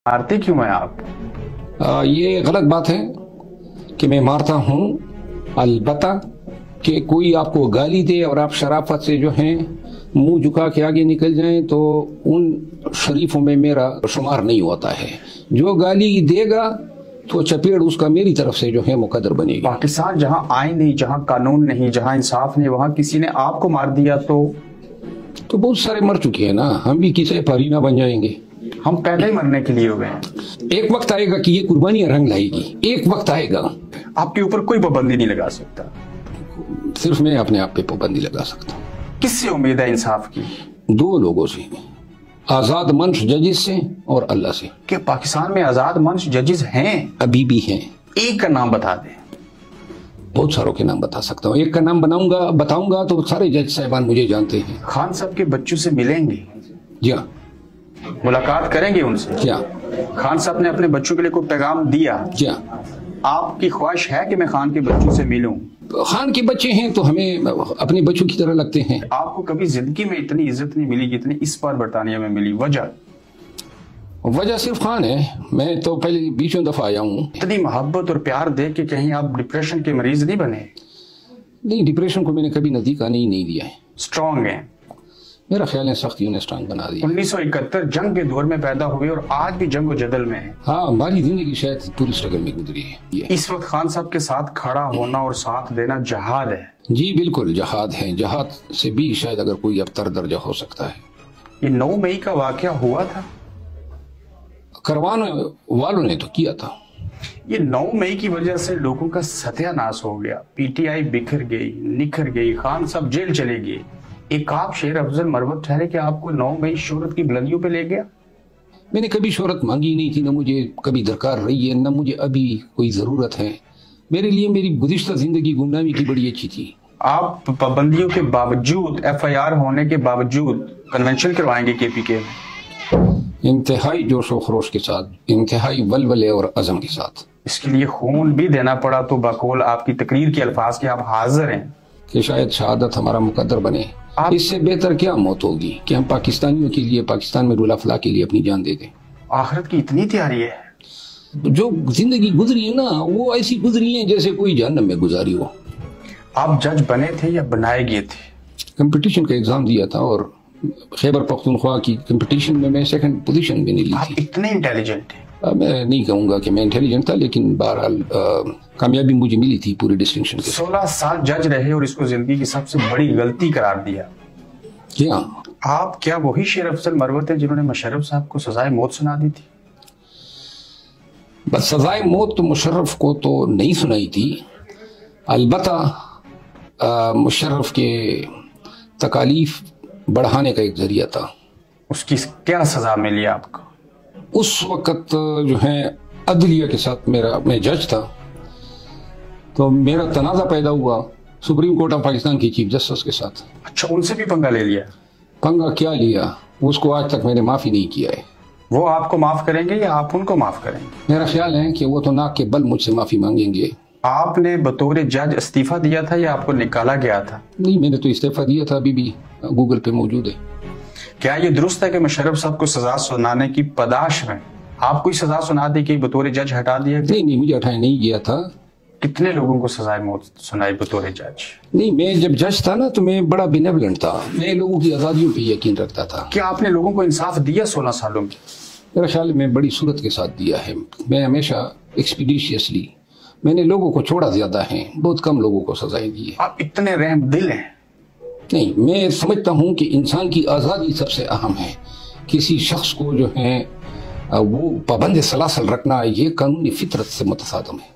मारते क्यों हैं आप? ये गलत बात है कि मैं मारता हूँ। अलबत्ता कि कोई आपको गाली दे और आप शराफत से जो है मुंह झुका के आगे निकल जाएं तो उन शरीफों में मेरा शुमार नहीं होता है। जो गाली देगा तो चपेड़ उसका मेरी तरफ से जो है मुकद्दर बनेगी। पाकिस्तान जहां आईन नहीं, जहां कानून नहीं, जहां इंसाफ नहीं, वहां किसी ने आपको मार दिया तो बहुत सारे मर चुके हैं ना, हम भी किसे परीना बन जाएंगे। हम पहले ही मरने के लिए हुए हैं। एक वक्त आएगा कि ये कुर्बानियां रंग लाएगी, एक वक्त आएगा। आपके ऊपर कोई पाबंदी नहीं लगा सकता। सिर्फ मैं अपने आप पे पाबंदी लगा सकता हूँ। किससे उम्मीद है इंसाफ की? दो लोगों से, आजाद मंश जजेस से और अल्लाह से। क्या पाकिस्तान में आजाद मंश जजेस हैं? अभी भी हैं। एक का नाम बता दें। बहुत सारों के नाम बता सकता हूँ। एक का नाम बताऊंगा तो सारे जज साहिबान मुझे जानते हैं। खान साहब के बच्चों से मिलेंगे? जी हाँ। मुलाकात करेंगे उनसे? जी हाँ। खान साहब ने अपने बच्चों के लिए कोई पैगाम दिया? जी हाँ। आपकी ख्वाहिश है कि मैं खान के बच्चों से मिलूं? खान के बच्चे हैं तो हमें अपने बच्चों की तरह लगते हैं। आपको कभी जिंदगी में इतनी इज्जत नहीं मिली जितनी इस बार बरतानिया में मिली। वजह सिर्फ खान है। मैं तो पहले 20 दफा आया हूँ। इतनी मोहब्बत और प्यार दे के कहीं आप डिप्रेशन के मरीज नहीं बने? नहीं, डिप्रेशन को मैंने कभी नतीजा नहीं दिया है। स्ट्रांग है मेरा ख्याल है, सख्तियों ने स्ट्रांग बना दिया। 1971 जंग के दौर में पैदा हुए और आज भी जंग जदल में है। हाँ, हमारी जिंदगी शायद पूरी स्ट्रगल में गुजरी है। इस वक्त खान साहब के साथ खड़ा होना और साथ देना जहाद है। जी बिल्कुल, जहाद है। जहाद से भी शायद अगर कोई अबतर दर्जा हो सकता है। ये 9 मई का वाकया हुआ था, करवाने वालों ने तो किया था। ये 9 मई की वजह से लोगों का सत्यानाश हो गया। पीटीआई बिखर गई, निखर गई, खान साहब जेल चले गए। एक आप शेर अफजल मरवत ठहरे कि आपको 9 मई शोहरत की बुलंदियों पे ले गया। मैंने कभी शोहरत मांगी नहीं थी, न मुझे कभी दरकार रही है, न मुझे अभी कोई जरूरत है। मेरे लिए मेरी गुज़िश्ता जिंदगी गुमनामी की बड़ी अच्छी थी। आप पाबंदियों के बावजूद, एफआईआर होने के बावजूद कन्वेंशन करवाएंगे केपीके में? इंतहाई जोशो खरोश के साथ, इंतहाई वलवले और अज़म के साथ। इसके लिए खून भी देना पड़ा तो बकौल आपकी तकरीर के अल्फाज के आप हाजिर हैं कि शायद शहादत हमारा मुकद्दर बने। इससे बेहतर क्या मौत होगी कि हम पाकिस्तानियों के लिए, पाकिस्तान में रुला फला के लिए अपनी जान दे दें। आखिरत की इतनी तैयारी है? जो जिंदगी गुजरी है ना, वो ऐसी गुजरी है जैसे कोई जहन्नम में गुजारी हो। आप जज बने थे या बनाए गए थे? कंपटीशन का एग्जाम दिया था और खैबर पख्तूनख्वा की कंपटीशन में मैं सेकंड पोजीशन भी नहीं ली थी। आप इतने इंटेलिजेंट हैं? मैं नहीं कहूंगा कि मैं इंटेलिजेंट था, लेकिन बहरहाल कामयाबी मुझे मिली थी पूरी डिस्टिंक्शन के। 16 साल जज रहे और इसको जिंदगी की सबसे बड़ी गलती करार दिया। जी हाँ। आप क्या वही शेर अफजल मरवत है जिन्होंने मुशर्रफ साहब को सजाए मौत सुना दी थी? बस सजाए मौत तो मुशर्रफ को तो नहीं सुनाई थी, अलबत्ता मुशर्रफ के तकालीफ बढ़ाने का एक जरिया था। उसकी क्या सजा मिली आपको? उस वक्त जो है अदलिया के साथ मैं जज था, तो मेरा तनाज़ा पैदा हुआ सुप्रीम कोर्ट ऑफ पाकिस्तान की चीफ जस्टिस के साथ। अच्छा, उनसे भी पंगा ले लिया? पंगा क्या लिया, उसको आज तक मैंने माफ़ी नहीं किया है। वो आपको माफ़ करेंगे या आप उनको माफ़ करेंगे? मेरा ख्याल है कि वो तो नाक के बल मुझसे माफ़ी मांगेंगे। आपने बतौर जज इस्तीफा दिया था या आपको निकाला गया था? नहीं, मैंने तो इस्तीफा दिया था, अभी भी गूगल पे मौजूद है। क्या ये दुरुस्त है कि मुशर्रफ साहब को सजा सुनाने की पदाश में आप कोई सजा सुना दी कि बतौर जज हटा दिया? नहीं, मुझे हटाया नहीं गया था। कितने लोगों को सजाए मौत सुनाई बतौर जज? नहीं, मैं जब जज था ना तो मैं बड़ा बेनेवलेंट था, मैं लोगों की आज़ादियों पे यकीन रखता था। क्या आपने लोगों को इंसाफ दिया 16 सालों में? मेरा ख्याल में बड़ी सूरत के साथ दिया है। मैं हमेशा एक्सपीडिशियसली, मैंने लोगों को छोड़ा ज्यादा है, बहुत कम लोगों को सजाएं दी है। आप इतने रहम दिल हैं? नहीं, मैं समझता हूँ कि इंसान की आज़ादी सबसे अहम है। किसी शख्स को जो है वो पाबंद सलासल रखना, ये कानूनी फितरत से मुतसादम है।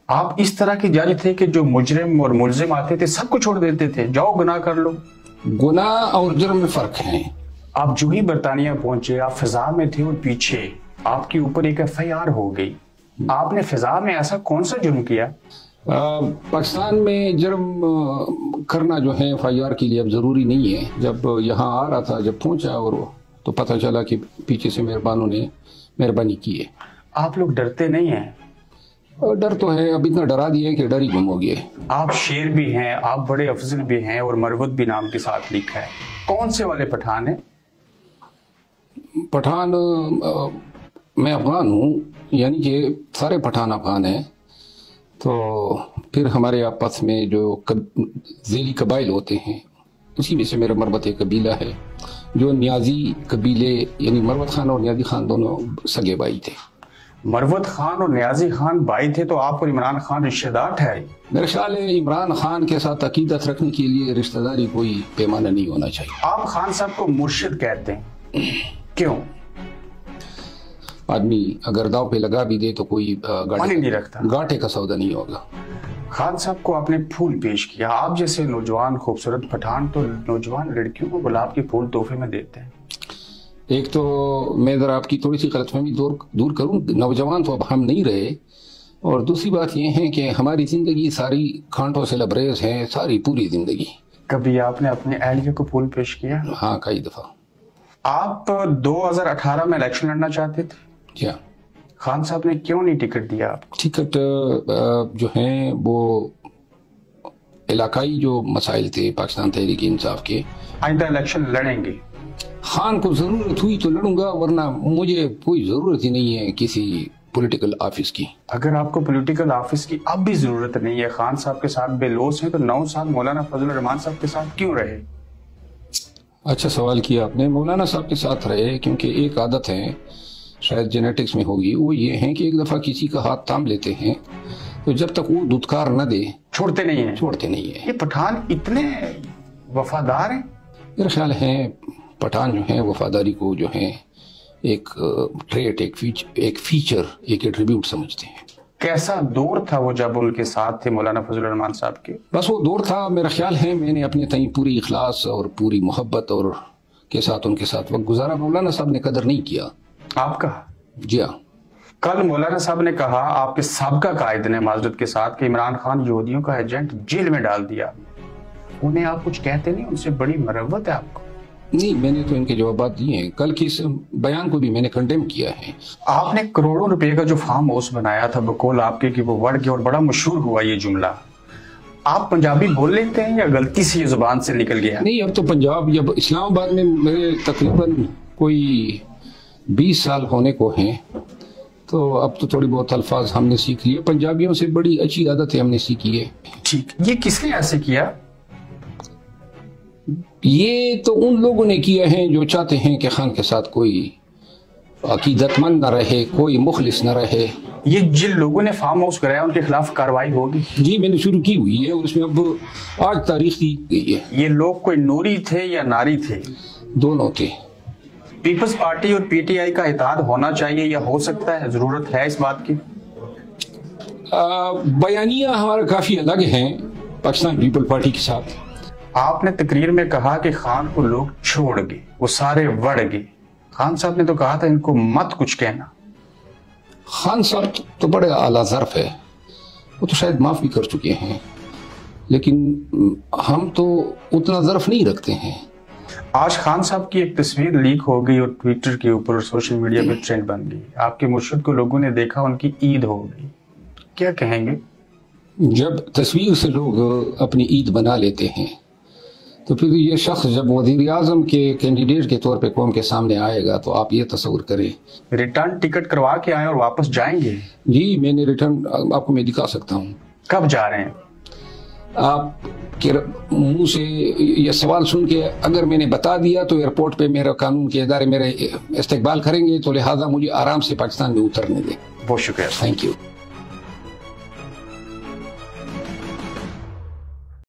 आप इस तरह के जज थे कि जो मुजरिम और मुलजिम आते थे सबको छोड़ देते थे, जाओ गुनाह कर लो। गुनाह और जुर्म में फर्क है। आप जो ही बरतानिया पहुंचे, आप फिजा में थे और पीछे आपके ऊपर एक एफआईआर हो गई। आपने फिजा में ऐसा कौन सा जुर्म किया? पाकिस्तान में जुर्म करना जो है एफआईआर के लिए अब जरूरी नहीं है। जब यहाँ आ रहा था, जब पहुंचा और तो पता चला कि पीछे से मेहरबानों ने मेहरबानी की है। आप लोग डरते नहीं हैं? डर तो है, अब इतना डरा दिया है कि डर ही गुम हो गया। आप शेर भी हैं, आप बड़े अफजल भी हैं और मरवत भी नाम के साथ लिखा है। कौन से वाले पठान है? पठान मैं अफगान हूँ, यानी कि सारे पठान अफगान हैं, तो फिर हमारे आपस में जो ज़ेली कबाइल होते हैं उसी में से मेरा मरवत एक कबीला है जो न्याजी कबीले, यानी मरवत खान और न्याजी खान दोनों सगे भाई थे। मरवत खान और न्याजी खान भाई थे, तो आप और इमरान खान रिश्तेदार थे? मेरे ख्याल है इमरान खान के साथ अकीदत रखने के लिए रिश्तेदारी कोई पैमाना नहीं होना चाहिए। आप खान साहब को मुर्शिद कहते हैं, क्यों? आदमी अगर दाव पे लगा भी दे तो कोई मानी नहीं रखता, गांठे का सौदा नहीं होगा। खान साहब को आपने फूल पेश किया। आप जैसे नौजवान खूबसूरत पठान तो नौजवान लड़कियों को गुलाब के फूल तोहफे में देते हैं। एक तो मैं जरा आपकी थोड़ी सी गलतफहमी दूर करूं, नौजवान तो अब हम नहीं रहे, और दूसरी बात यह है कि हमारी जिंदगी सारी कांटों से लबरेज है, सारी पूरी जिंदगी। कभी आपने अपने अहलिया को फूल पेश किया? हाँ, कई दफा। आप 2018 में इलेक्शन लड़ना चाहते थे? क्या खान साहब ने क्यों नहीं टिकट दिया आपको? टिकट जो है वो इलाकाई जो मसाइल थे पाकिस्तान तहरीक इंसाफ के। आइंदा इलेक्शन लड़ेंगे? खान को जरूरत हुई तो लड़ूंगा, वरना मुझे कोई जरूरत ही नहीं है किसी पॉलिटिकल ऑफिस की। अगर आपको पॉलिटिकल ऑफिस की अब भी जरूरत नहीं है, खान साहब के साथ बेलोस है, तो 9 साल मौलाना फजल रहमान साहब के साथ क्यों रहे? अच्छा सवाल किया आपने। मौलाना साहब के साथ रहे क्योंकि एक आदत है, शायद जेनेटिक्स में होगी, वो ये है कि एक दफा किसी का हाथ थाम लेते हैं तो जब तक वो दुत्कार न दे छोड़ते नहीं है। ये पठान इतने वफादार हैं? मेरा ख्याल है पठान जो है वफादारी को जो है एक ट्रेट, एक फीचर, एक एट्रीब्यूट समझते हैं। कैसा दौर था वो जब उनके साथ थे मौलाना फजल रहमान साहब के? बस वो दौर था, मेरा ख्याल है मैंने अपने तई पूरी इखलास और पूरी मोहब्बत और के साथ उनके साथ वक्त गुजारा। मौलाना साहब ने कदर नहीं किया आपका? जी हाँ। कल मौलाना साहब ने कहा, आपके साबका कायद ने माजरत के साथ, कि इमरान खान यहूदियों का एजेंट जेल में डाल दिया। उन्हें आप कुछ कहते नहीं? उनसे बड़ी मरवत है आपको? नहीं, मैंने तो इनके जवाब दिए हैं। कल के इस बयान को भी मैंने कंडेम किया है। आपने करोड़ों रुपए का जो फार्म हाउस बनाया था बकौल आपके, कि वो बढ़ गया और बड़ा मशहूर हुआ ये जुमला। आप पंजाबी बोल लेते हैं या गलती से ये जुबान से निकल गया? नहीं, अब तो पंजाब या इस्लामाबाद में मेरे तकरीबन कोई 20 साल होने को हैं, तो अब तो थोड़ी बहुत अल्फाज हमने सीख लिए। पंजाबियों से बड़ी अच्छी आदतें हमने सीखी है। ठीक, ये किसने ऐसे किया? ये तो उन लोगों ने किया है जो चाहते हैं कि खान के साथ कोई अकीदतमंद न रहे, कोई मुखलिस न रहे। ये जिन लोगों ने फार्म हाउस कराया उनके खिलाफ कार्रवाई होगी? जी, मैंने शुरू की हुई है, उसमें अब आज तारीख दी गई है। ये लोग कोई नूरी थे या नारी थे? दोनों थे। पीपल्स पार्टी और पीटीआई का इत्तेहाद होना चाहिए या हो सकता है, जरूरत है इस बात की? बयानिया हमारा काफी अलग है पाकिस्तान पीपल पार्टी के साथ। आपने तकरीर में कहा कि खान को लोग छोड़ गए, वो सारे बढ़ गए। खान साहब ने तो कहा था इनको मत कुछ कहना। खान साहब तो बड़े आला ज़र्फ है, वो तो शायद माफ भी कर चुके हैं, लेकिन हम तो उतना ज़र्फ नहीं रखते हैं। आज खान साहब की एक तस्वीर लीक हो गई और ट्विटर के ऊपर और सोशल मीडिया पे ट्रेंड बन गई। आपके मुर्शिद को लोगों ने देखा, उनकी ईद हो गई, क्या कहेंगे? जब तस्वीर से लोग अपनी ईद बना लेते हैं तो फिर ये शख्स जब वज़ीर आज़म के कैंडिडेट के तौर पे कौम के सामने आएगा तो आप ये तस्वीर करें। रिटर्न टिकट करवा के आए और वापस जाएंगे? जी, मैंने रिटर्न आपको मैं दिखा सकता हूँ। कब जा रहे हैं? आप के मुंह से ये सवाल सुन के अगर मैंने बता दिया तो एयरपोर्ट पे मेरा कानून के इदारे मेरे इस्तकबाल करेंगे, तो लिहाजा मुझे आराम से पाकिस्तान में उतरने दें। बहुत शुक्रिया। Thank you.